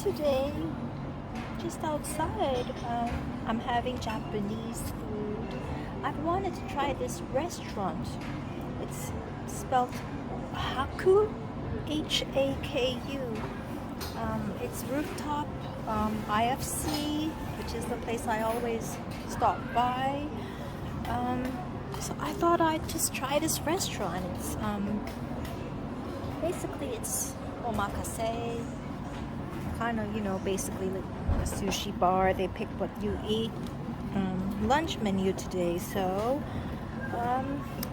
today, just outside. I'm having Japanese food. I wanted to try this restaurant. It's spelled Haku, Haku. It's rooftop IFC, which is the place I always stop by. Um, so I thought I'd just try this restaurant. It's basically it's omakase, kind of, basically like a sushi bar. They pick what you eat. Lunch menu today, so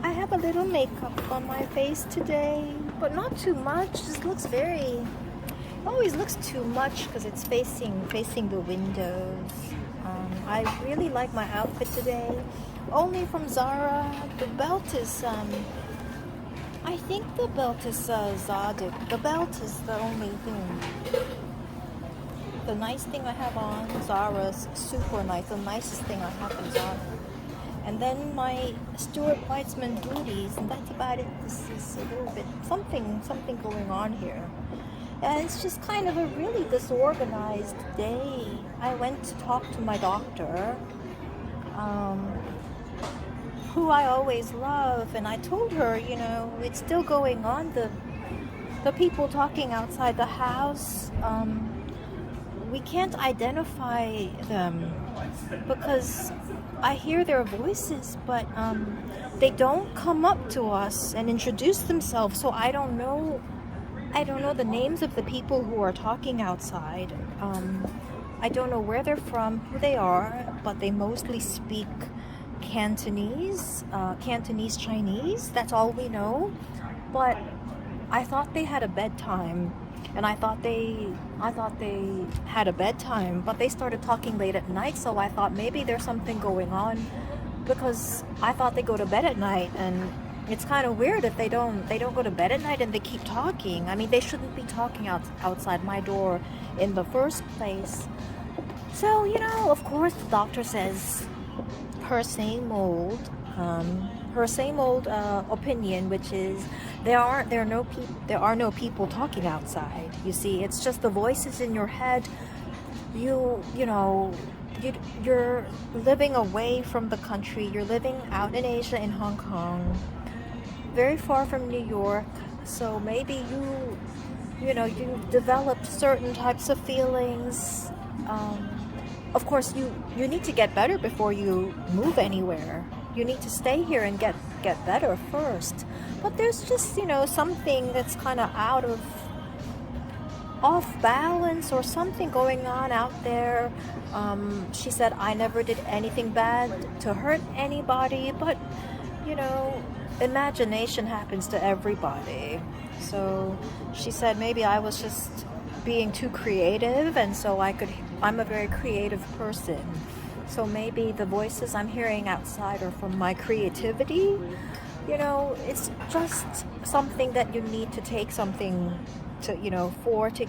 I have a little makeup on my face today, but not too much. Just looks very, always looks too much because it's facing the windows. I really like my outfit today. Only from Zara. The belt is I think the belt is Zadig. The belt is the only thing. The nice thing I have on Zara's super nice. The nicest thing I have on Zara. And then my Stuart Weitzman booties, and that's about it. This is a little bit something going on here. And it's just kind of a really disorganized day. I went to talk to my doctor, who I always love, and I told her, it's still going on. The people talking outside the house, we can't identify them because I hear their voices, but they don't come up to us and introduce themselves. So I don't know the names of the people who are talking outside. I don't know where they're from, who they are, but they mostly speak Cantonese, Cantonese Chinese. That's all we know. But I thought they had a bedtime. And I thought they had a bedtime, but they started talking late at night, so I thought maybe there's something going on because I thought they go to bed at night, and it's kind of weird if they don't go to bed at night and they keep talking. I mean, they shouldn't be talking outside my door in the first place. So, of course the doctor says her same old opinion, which is there are no people talking outside. You see, it's just the voices in your head. You're living away from the country. You're living out in Asia, in Hong Kong, very far from New York. So maybe you've developed certain types of feelings. Of course, you need to get better before you move anywhere. You need to stay here and get better first. But there's just, something that's kind of off balance or something going on out there. She said, I never did anything bad to hurt anybody, but, imagination happens to everybody. So she said maybe I was just being too creative, and so I'm a very creative person. So maybe the voices I'm hearing outside are from my creativity. It's just something that you need to take something to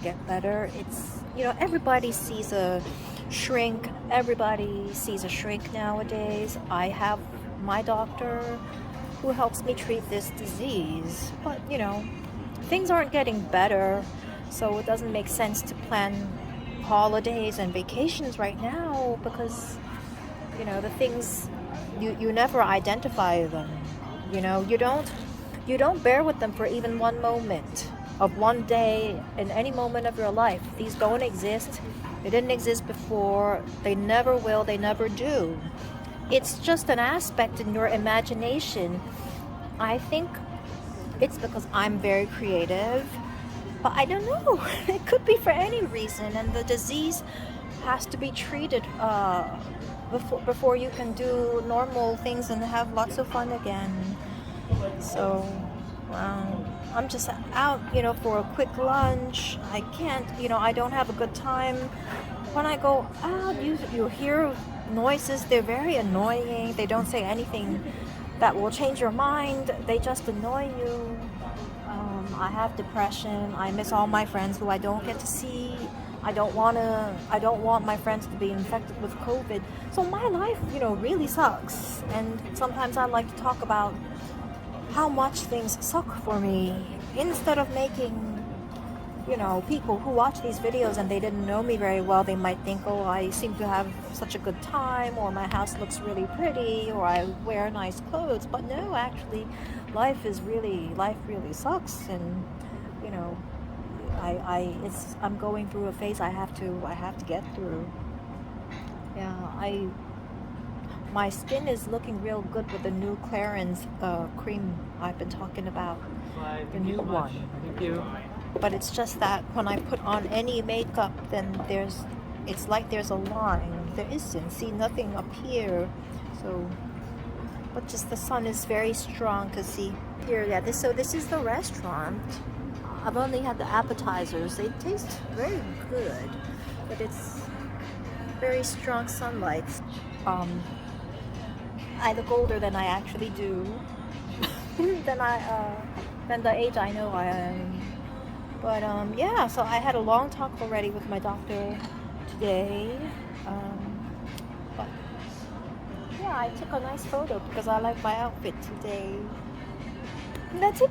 get better. It's, everybody sees a shrink. Everybody sees a shrink nowadays. I have my doctor who helps me treat this disease. But, things aren't getting better. So it doesn't make sense to plan holidays and vacations right now because the things you never identify them. You don't bear with them for even one moment of one day in any moment of your life. These don't exist. They didn't exist before. They never will. They never do. It's just an aspect in your imagination. I think it's because I'm very creative. But I don't know. It could be for any reason, and the disease has to be treated before you can do normal things and have lots of fun again. So, I'm just out, for a quick lunch. I can't, I don't have a good time. When I go out, you hear noises. They're very annoying. They don't say anything that will change your mind. They just annoy you. I have depression. I miss all my friends who I don't get to see. I don't want my friends to be infected with COVID. So my life, really sucks. And sometimes I like to talk about how much things suck for me instead of making you know, people who watch these videos and they didn't know me very well, they might think, oh, I seem to have such a good time, or my house looks really pretty, or I wear nice clothes. But no, actually, life really sucks, and you know, I'm going through a phase I have to get through. Yeah, my skin is looking real good with the new Clarins cream I've been talking about, the new one. Thank you. But it's just that when I put on any makeup, then it's like there's a line. There isn't. See, nothing up here. So, but just the sun is very strong. Cause see here, yeah. This is the restaurant. I've only had the appetizers. They taste very good, but it's very strong sunlight. I look older than I actually do. than the age I know I am. But yeah, so I had a long talk already with my doctor today. But yeah, I took a nice photo because I like my outfit today. And that's it.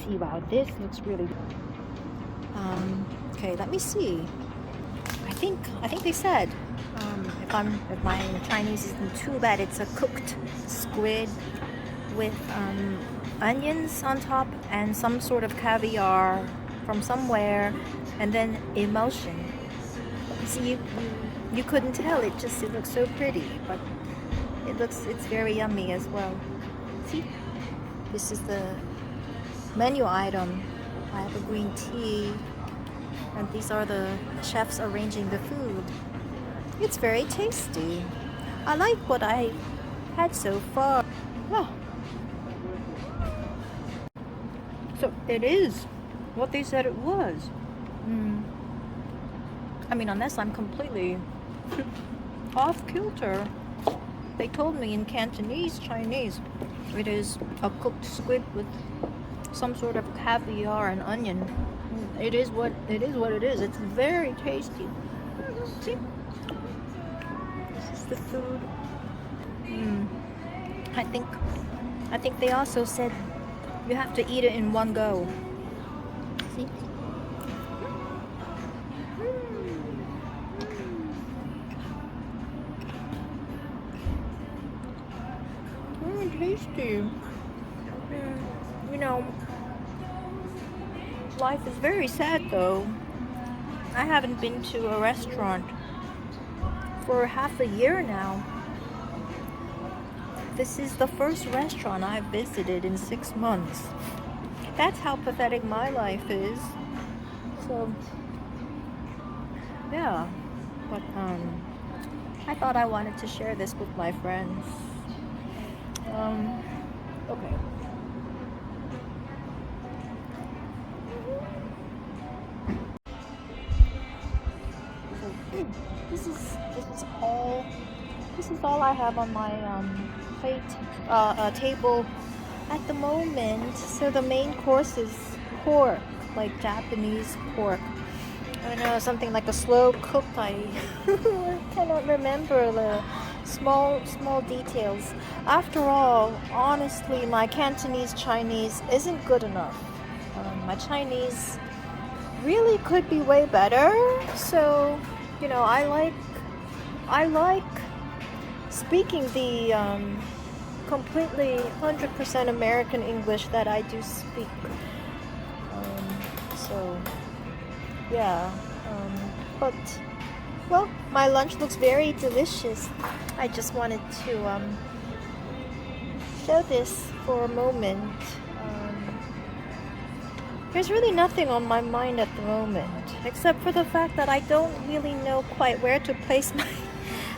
See, wow, this looks really okay, let me see. I think they said if my Chinese isn't too bad, it's a cooked squid with onions on top and some sort of caviar from somewhere, and then emulsion. See, you couldn't tell, it looks so pretty, but it's very yummy as well. See, this is the menu item. I have a green tea, and these are the chefs arranging the food. It's very tasty. I like what I had so far. Oh. So it is what they said it was. I mean, unless I'm completely off kilter. They told me in Cantonese, Chinese, it is a cooked squid with some sort of caviar and onion. It is what it is. It's very tasty. See? This is the food. I think they also said you have to eat it in one go. See? Tasty. You know, life is very sad though. I haven't been to a restaurant for half a year now. This is the first restaurant I've visited in 6 months. That's how pathetic my life is. So, yeah. But I thought I wanted to share this with my friends. Okay. So this is all I have on my plate table at the moment. So the main course is pork, like Japanese pork. I don't know, something like a slow cooked. I cannot remember the small details. After all, honestly, my Cantonese Chinese isn't good enough. My Chinese really could be way better. So, you know, I like speaking the completely 100% American English that I do speak. So, yeah. But, well, my lunch looks very delicious. I just wanted to show this for a moment. There's really nothing on my mind at the moment, except for the fact that I don't really know quite where to place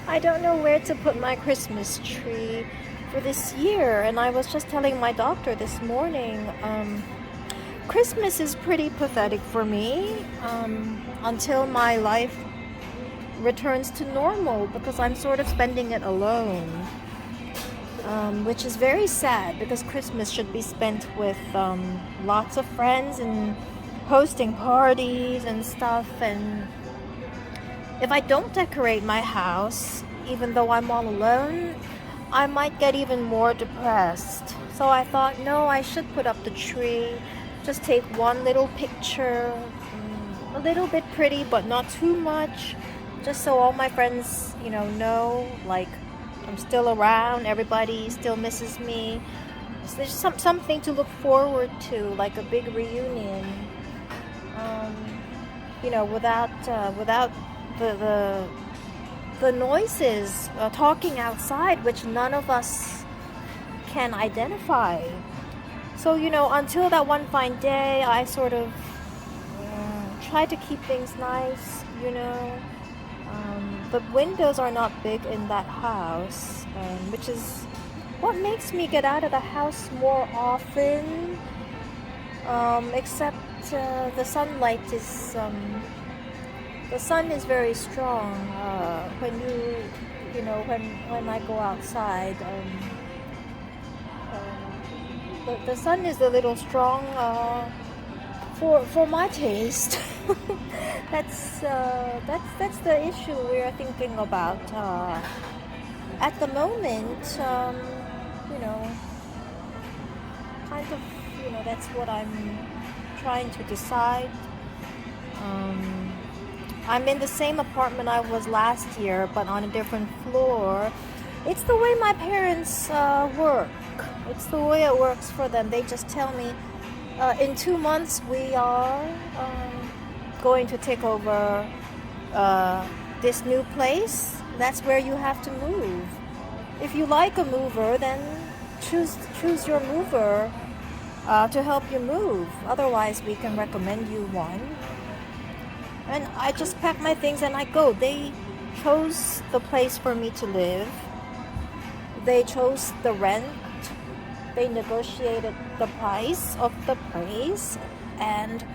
I don't know where to put my Christmas tree for this year. And I was just telling my doctor this morning, Christmas is pretty pathetic for me until my life returns to normal, because I'm sort of spending it alone. which is very sad because Christmas should be spent with lots of friends and hosting parties and stuff. And if I don't decorate my house, even though I'm all alone, I might get even more depressed. So I thought, no, I should put up the tree, just take one little picture, a little bit pretty, but not too much, just so all my friends, know, like, I'm still around, everybody still misses me. So there's something to look forward to, like a big reunion. Without the noises talking outside, which none of us can identify. So until that one fine day, I sort of try to keep things nice. The windows are not big in that house, which is what makes me get out of the house more often. Except the sunlight is the sun is very strong when when I go outside. The sun is a little strong for my taste. that's the issue we're thinking about at the moment. Kind of, that's what I'm trying to decide. I'm in the same apartment I was last year, but on a different floor. It's the way my parents work. It's the way it works for them. They just tell me, in 2 months we are going to take over this new place. That's where you have to move. If you like a mover, then choose your mover to help you move. Otherwise, we can recommend you one. And I just pack my things and I go. They chose the place for me to live. They chose the rent. They negotiated the price of the place, and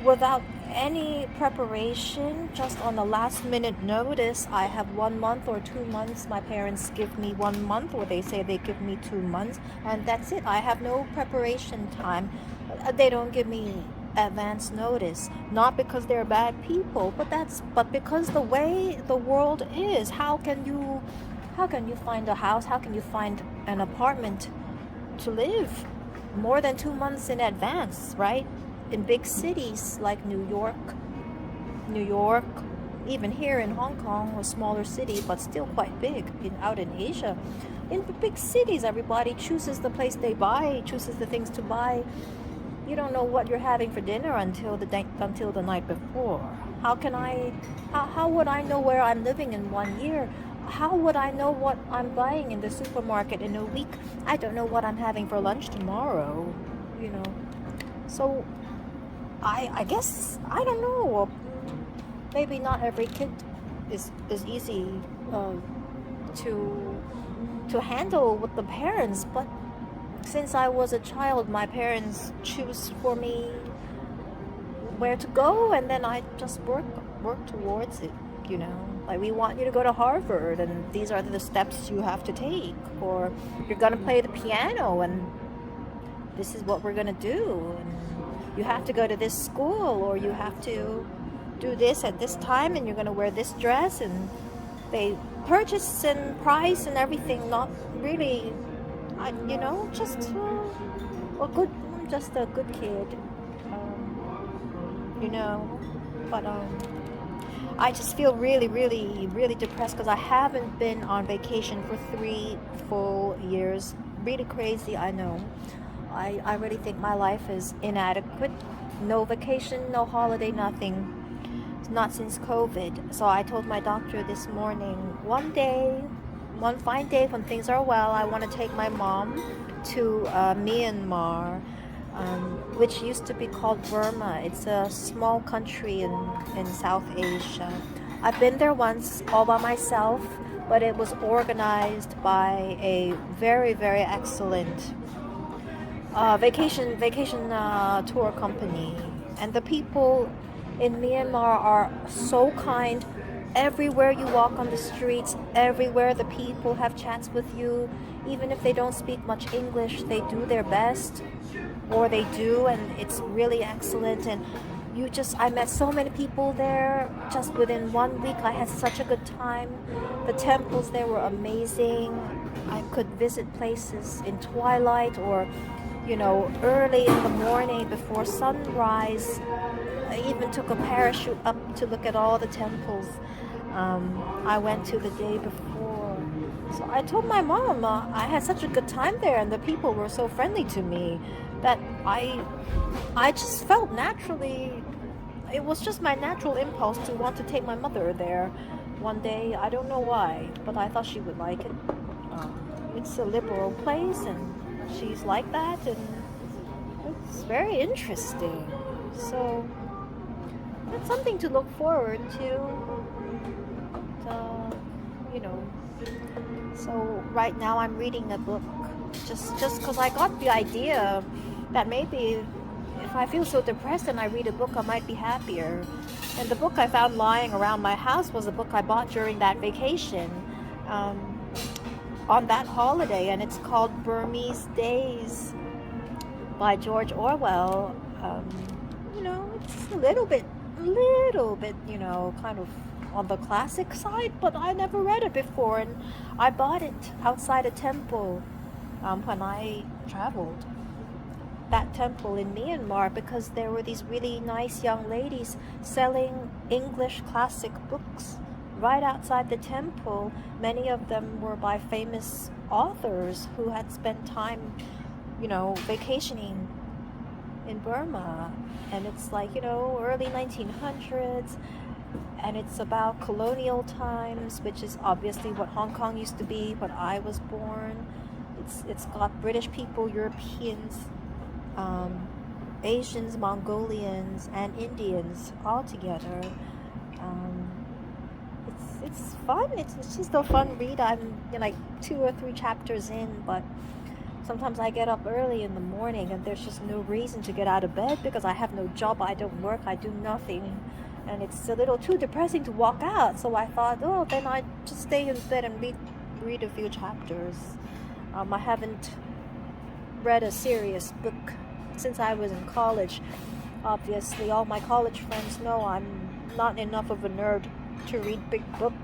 without any preparation, just on the last minute notice, I have 1 month or 2 months. My parents give me 1 month, or they say they give me 2 months, and that's it. I have no preparation time. They don't give me advance notice, not because they're bad people, but because the way the world is. How can you find a house? How can you find an apartment to live more than 2 months in advance, right? In big cities like New York, even here in Hong Kong, a smaller city, but still quite big, out in Asia. In big cities, everybody chooses the place they buy, chooses the things to buy. You don't know what you're having for dinner until the night before. How would I know where I'm living in 1 year? How would I know what I'm buying in the supermarket in a week? I don't know what I'm having for lunch tomorrow, So I guess, I don't know, maybe not every kid is easy to handle with the parents, but since I was a child, my parents choose for me where to go, and then I just work towards it. Like, we want you to go to Harvard, and these are the steps you have to take, or you're gonna play the piano, and this is what we're gonna do, and you have to go to this school, or you have to do this at this time, and you're gonna wear this dress. And they purchase and price and everything, not really, just a good kid, but I just feel really, really, really depressed because I haven't been on vacation for 3 full years. Really crazy, I know. I really think my life is inadequate. No vacation, no holiday, nothing. Not since COVID. So I told my doctor this morning, one fine day when things are well, I want to take my mom to Myanmar, which used to be called Burma. It's a small country in South Asia. I've been there once all by myself, but it was organized by a very, very excellent vacation tour company. And the people in Myanmar are so kind, everywhere you walk on the streets, everywhere the people have chats with you, even if they don't speak much English, they do their best, or they do, and it's really excellent. And I met so many people there just within 1 week. I had such a good time. The temples there were amazing. I could visit places in twilight or, early in the morning before sunrise. I even took a parachute up to look at all the temples. I went to the day before. So I told my mom I had such a good time there, and the people were so friendly to me that I just felt naturally, it was just my natural impulse to want to take my mother there one day. I don't know why, but I thought she would like it. It's a liberal place, and she's like that, and it's very interesting. So it's something to look forward to. You know. So right now I'm reading a book just because I got the idea that maybe if I feel so depressed and I read a book, I might be happier. And the book I found lying around my house was a book I bought during that vacation, on that holiday, and it's called Burmese Days by George Orwell. It's a little bit, kind of on the classic side, but I never read it before, and I bought it outside a temple when I traveled that temple in Myanmar, because there were these really nice young ladies selling English classic books right outside the temple. Many of them were by famous authors who had spent time, vacationing in Burma. And it's like, early 1900s, and it's about colonial times, which is obviously what Hong Kong used to be when I was born. It's got British people, Europeans, Asians, Mongolians, and Indians all together. It's fun. It's just a fun read. I'm like 2 or 3 chapters in, but sometimes I get up early in the morning and there's just no reason to get out of bed because I have no job, I don't work, I do nothing, and it's a little too depressing to walk out. So I thought, then I just stay in bed and read a few chapters. I haven't read a serious book since I was in college. Obviously, all my college friends know I'm not enough of a nerd to read big books.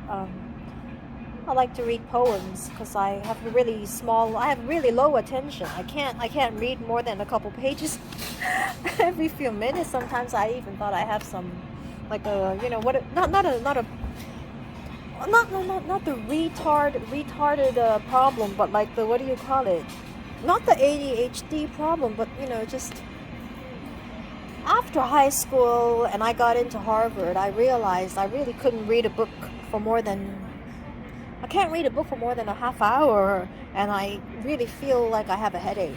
I like to read poems because I have really low attention. I can't read more than a couple pages every few minutes. Sometimes I even thought I have some, like a, not the retarded problem, but like the, what do you call it? Not the ADHD problem, but just after high school and I got into Harvard, I realized I really couldn't read a book for more than, I can't read a book for more than a half hour, and I really feel like I have a headache.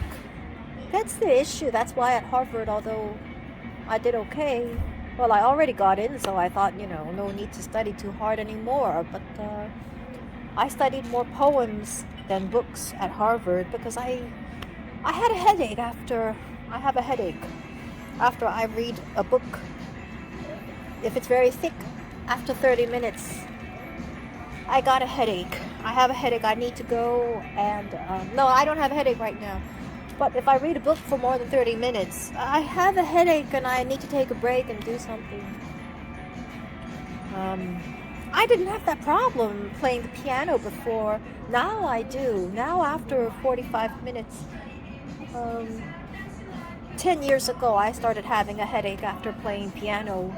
That's the issue. That's why at Harvard, although I did okay, well, I already got in, so I thought, no need to study too hard anymore. But I studied more poems than books at Harvard because I had a headache after, I have a headache after I read a book. If it's very thick, after 30 minutes, I got a headache. I have a headache. I need to go and, no, I don't have a headache right now. But if I read a book for more than 30 minutes, I have a headache and I need to take a break and do something. I didn't have that problem playing the piano before. Now I do. Now after 45 minutes, 10 years ago, I started having a headache after playing piano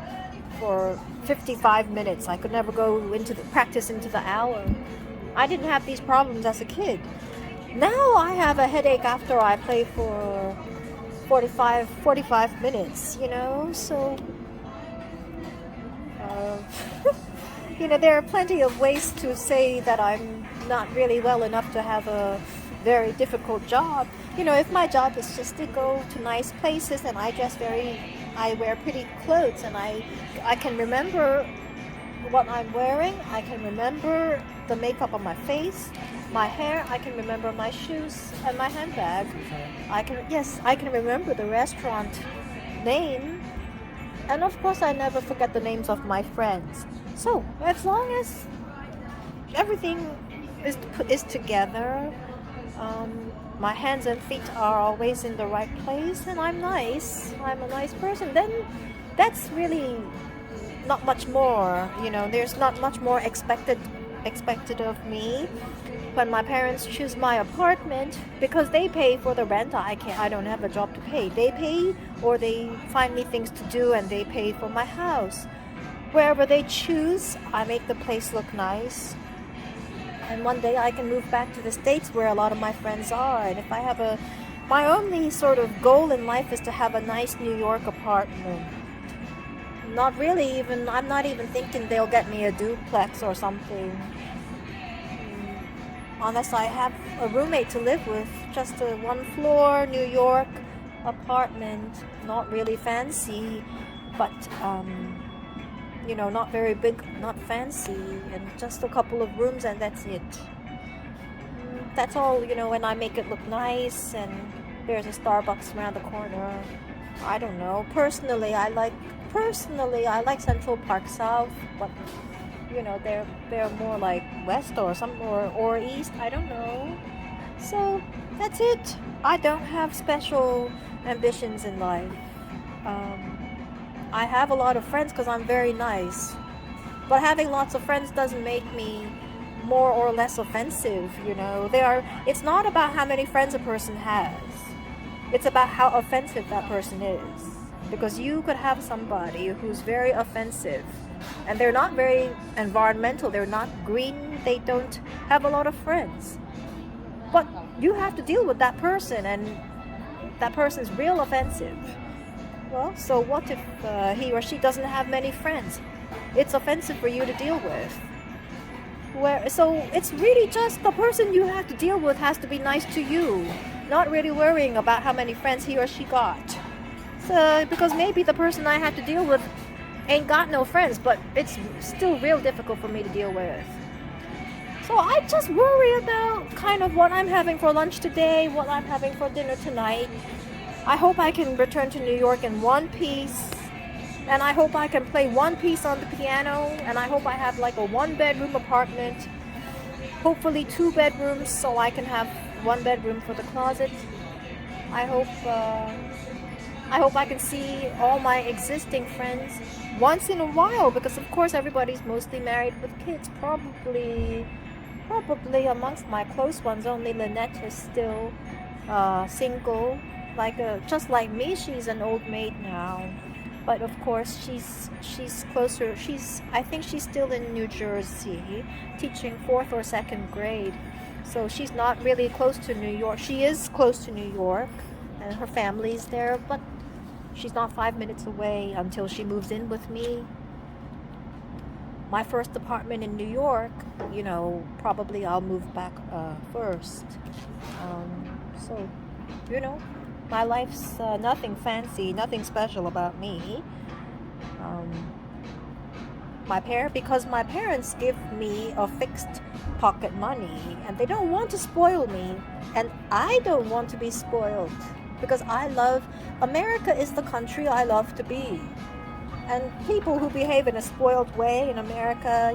for 55 minutes. I could never go into the practice into the hour. I didn't have these problems as a kid. Now I have a headache after I play for 45 minutes, so there are plenty of ways to say that I'm not really well enough to have a very difficult job. If my job is just to go to nice places and I wear pretty clothes and I can remember what I'm wearing, I can remember the makeup on my face, my hair, I can remember my shoes and my handbag. I can remember the restaurant name, and of course I never forget the names of my friends. So as long as everything is together, my hands and feet are always in the right place, and I'm nice. I'm a nice person. Then that's really not much more. There's not much more expected of me. When my parents choose my apartment, because they pay for the rent, I don't have a job to pay. They pay, or they find me things to do, and they pay for my house. Wherever they choose, I make the place look nice. And one day I can move back to the States where a lot of my friends are. And if I have my only sort of goal in life is to have a nice New York apartment. Not really even, I'm not even thinking they'll get me a duplex or something. Unless I have a roommate to live with. Just a 1-floor New York apartment. Not really fancy, but not very big, not fancy, and just a couple of rooms, and that's it. That's all, when I make it look nice, and there's a Starbucks around the corner. I don't know. Personally, I like Central Park South, but they're more like west or east. I don't know. So that's it. I don't have special ambitions in life. I have a lot of friends because I'm very nice. But having lots of friends doesn't make me more or less offensive, It's not about how many friends a person has. It's about how offensive that person is. Because you could have somebody who's very offensive, and they're not very environmental, they're not green, they don't have a lot of friends. But you have to deal with that person, and that person's real offensive. Well, so what if he or she doesn't have many friends? It's offensive for you to deal with. So it's really just the person you have to deal with has to be nice to you, not really worrying about how many friends he or she got. So, because maybe the person I have to deal with ain't got no friends, but it's still real difficult for me to deal with. So I just worry about kind of what I'm having for lunch today, what I'm having for dinner tonight. I hope I can return to New York in one piece, and I hope I can play one piece on the piano, and I hope I have like a 1-bedroom apartment, hopefully 2 bedrooms, so I can have 1 bedroom for the closet. I hope I can see all my existing friends once in a while, because of course everybody's mostly married with kids. Probably amongst my close ones, only Lynette is still single. Just like me, she's an old maid now, but of course she's closer. I think she's still in New Jersey, teaching 4th or 2nd grade, so she's not really close to New York. She is close to New York, and her family's there, but she's not 5 minutes away until she moves in with me. My first apartment in New York, probably I'll move back first. So, my life's nothing fancy, nothing special about me. Because my parents give me a fixed pocket money, and they don't want to spoil me, and I don't want to be spoiled, because America is the country I love to be. And people who behave in a spoiled way in America,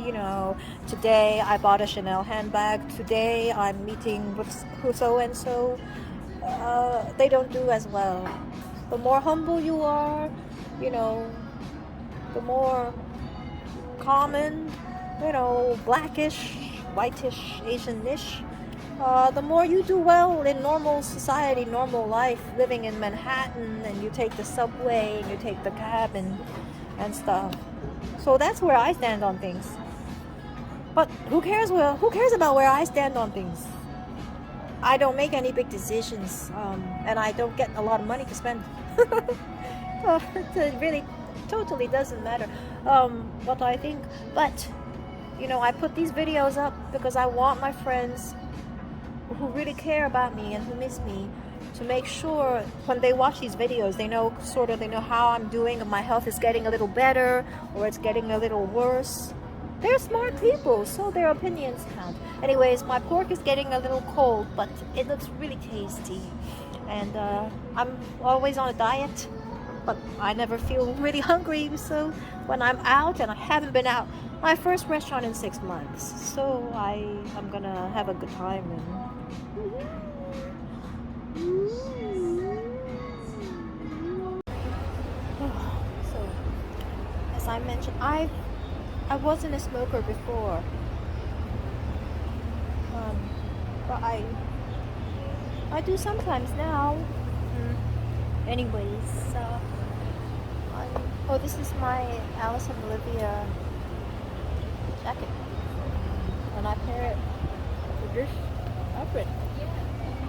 today I bought a Chanel handbag, today I'm meeting with so-and-so, they don't do as well. The more humble you are, the more common, blackish, whitish, Asian-ish, the more you do well in normal society, normal life, living in Manhattan, and you take the subway, and you take the cab and stuff. So that's where I stand on things. But who cares about where I stand on things? I don't make any big decisions, and I don't get a lot of money to spend. It really totally doesn't matter what I think. But I put these videos up because I want my friends who really care about me and who miss me to make sure when they watch these videos, they know how I'm doing, and my health is getting a little better or it's getting a little worse. They're smart people, so their opinions count. Anyways, my pork is getting a little cold, but it looks really tasty. And I'm always on a diet. but I never feel really hungry. So when I'm out, and I haven't been out, my first restaurant in 6 months, so I'm gonna have a good time. So as I mentioned, I wasn't a smoker before, um, but I do sometimes now. Anyways, oh, this is my Alice and Olivia jacket, and I pair it with this outfit,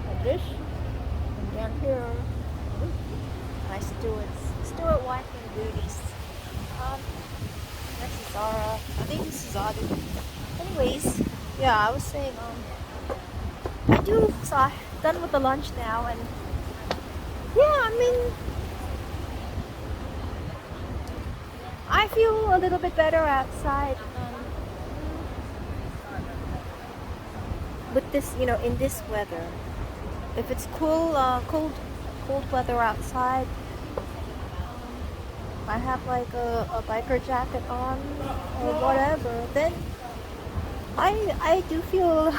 like this, and down here, my Stuart Weitzman booties. This is Zara. I think this is Zara. Anyways, yeah, I was saying, so I'm done with the lunch now, and yeah, I mean, I feel a little bit better outside, with this, in this weather. If it's cold weather outside, I have like a biker jacket on or whatever, then I do feel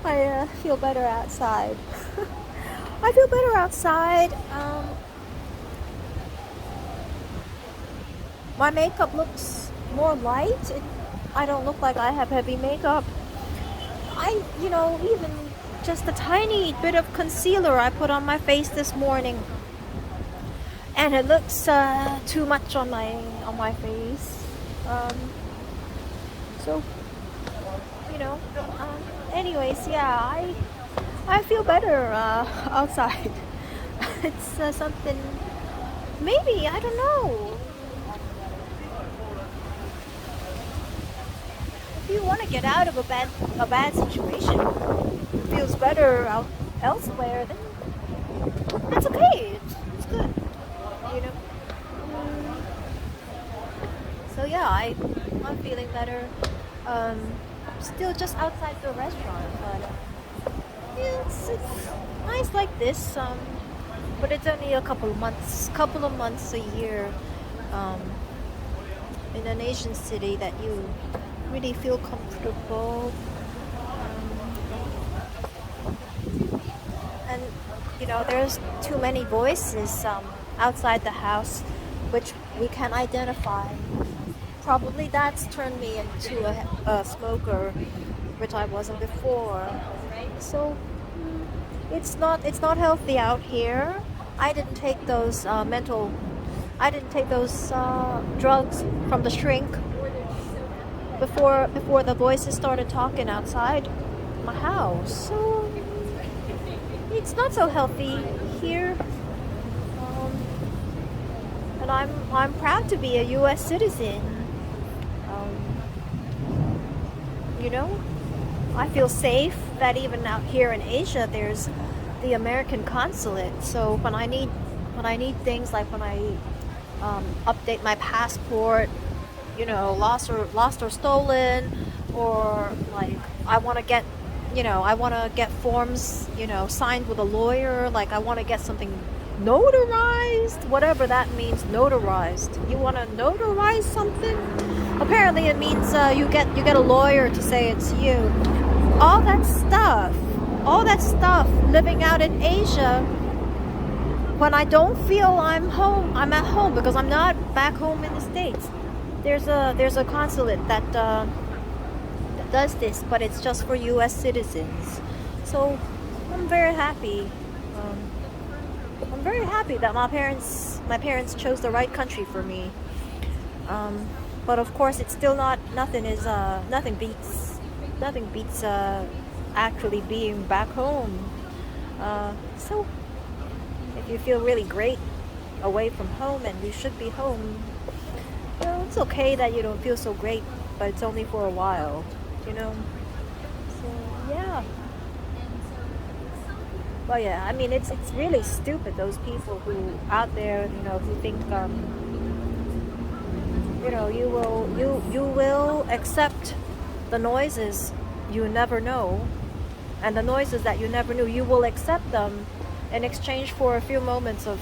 I feel better outside. I feel better outside. My makeup looks more light. I don't look like I have heavy makeup. Even just a tiny bit of concealer I put on my face this morning, and it looks too much on my face. So, anyways, yeah, I feel better outside. It's something. Maybe, I don't know. If you want to get out of a bad situation, it feels better elsewhere, then that's okay. It's good. So yeah, I'm feeling better. Still just outside the restaurant, but yeah, it's nice like this. But it's only a couple of months a year, in an Asian city that you really feel comfortable. And there's too many voices outside the house, which we can identify. Probably that's turned me into a smoker, which I wasn't before. So it's not healthy out here. I didn't take those drugs from the shrink before the voices started talking outside my house. So it's not so healthy here. And I'm proud to be a U.S. citizen. I feel safe that even out here in Asia, there's the American consulate. So when I need things, like when I update my passport, lost or stolen, or like I want to get forms, signed with a lawyer. Like I want to get something notarized, whatever that means. Notarized. You want to notarize something? Apparently, it means you get a lawyer to say it's you. All that stuff. Living out in Asia, when I don't feel I'm at home because I'm not back home in the States. There's a consulate that does this, but it's just for U.S. citizens. So I'm very happy. I'm very happy that my parents chose the right country for me. But of course, it's still nothing beats actually being back home. So if you feel really great away from home, and you should be home, it's okay that you don't feel so great, but it's only for a while, So yeah. Well, yeah, I mean, it's really stupid, those people who out there, who think you will accept the noises you never know, and the noises that you never knew, you will accept them in exchange for a few moments of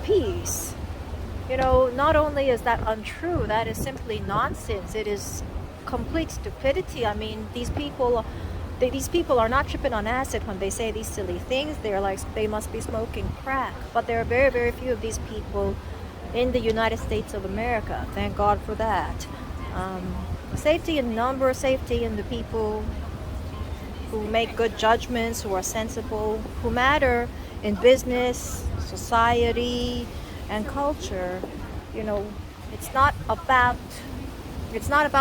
peace. You know, not only is that untrue, that is simply nonsense. It is complete stupidity. I mean, these people are not tripping on acid when they say these silly things. They're like, they must be smoking crack. But there are very, very few of these people in the United States of America. Thank God for that. Safety in number, safety in the people who make good judgments, who are sensible, who matter in business, society, and culture. You know, it's not about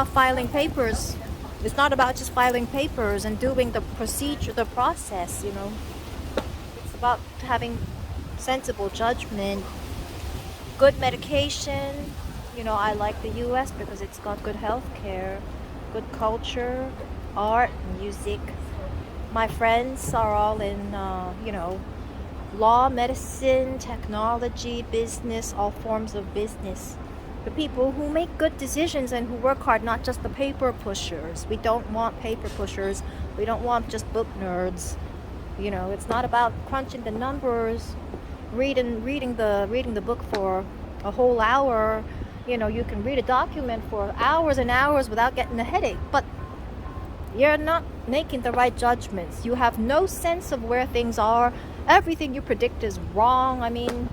filing papers. It's not about just filing papers and doing the procedure, the process, you know. It's about having sensible judgment, good medication. You know, I like the US because it's got good health care, good culture, art, music. My friends are all in, you know, law, medicine, technology, business, all forms of business. The people who make good decisions and who work hard, not just the paper pushers. We don't want paper pushers. We don't want just book nerds. You know, it's not about crunching the numbers, reading the book for a whole hour. You know, you can read a document for hours and hours without getting a headache, but you're not making the right judgments. You have no sense of where things are. Everything you predict is wrong. I mean,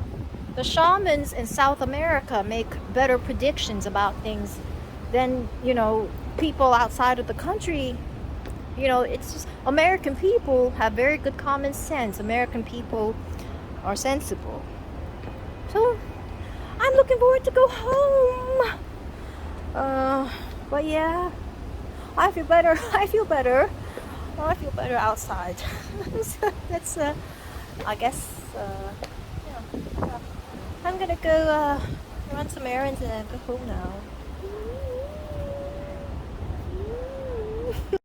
the shamans in South America make better predictions about things than, you know, people outside of the country. You know, it's just American people have very good common sense. American people are sensible. So I'm looking forward to go home. But yeah, I feel better. I feel better. I feel better outside. So that's, I guess, yeah. I'm gonna go run some errands and go home now.